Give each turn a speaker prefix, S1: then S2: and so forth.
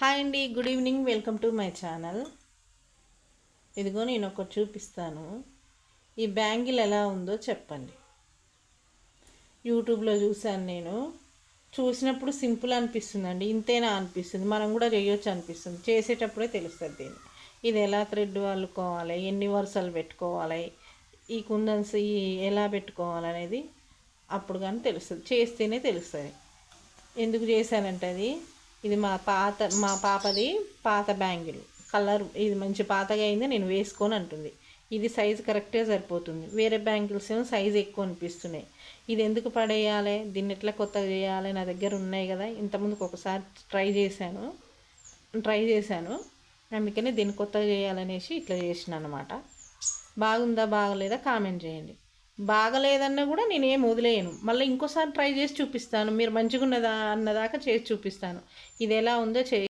S1: Hi అండి, good evening. Welcome to my channel. ఇదిగో నేను ఒకటి చూపిస్తాను. ఈ బ్యాంగిల్ ఎలా ఉందో చెప్పండి. యూట్యూబ్లో చూశాను నేను. చూసినప్పుడు సింపుల్ అనిపిస్తుందండి, ఇంతేనా అనిపిస్తుంది. మనం కూడా చేయొచ్చు అనిపిస్తుంది. చేసేటప్పుడే తెలుస్తుంది దీన్ని. ఇది ఎలా థ్రెడ్ అల్లుకోవాలి, ఎన్ని వరుసలు పెట్టుకోవాలి, ఈ కుందన్స్ ఎలా పెట్టుకోవాలి అనేది అప్పుడు కానీ తెలుస్తుంది, చేస్తేనే తెలుస్తుంది. ఎందుకు చేశానంటే ఇది మా పాపది పాత బ్యాంగిల్. కలర్ ఇది మంచి పాతగా అయింది, నేను వేసుకొని అంటుంది. ఇది సైజు కరెక్ట్గా సరిపోతుంది. వేరే బ్యాంగిల్స్ ఏమో సైజు ఎక్కువ అనిపిస్తున్నాయి. ఇది ఎందుకు పడేయాలి, దీన్ని ఎట్లా కొత్తగా చేయాలి, నా దగ్గర ఉన్నాయి కదా. ఇంతకుముందుకు ఒకసారి ట్రై చేశాను, అందుకని దీన్ని కొత్తగా చేయాలనేసి ఇట్లా చేసిన అనమాట. బాగుందా బాగలేదా కామెంట్ చేయండి. బాగలేదన్నా కూడా నేనేం వదిలేయను, మళ్ళీ ఇంకోసారి ట్రై చేసి చూపిస్తాను. మీరు మంచిగా ఉన్నదా అన్నదాకా చేసి చూపిస్తాను. ఇది ఎలా ఉందో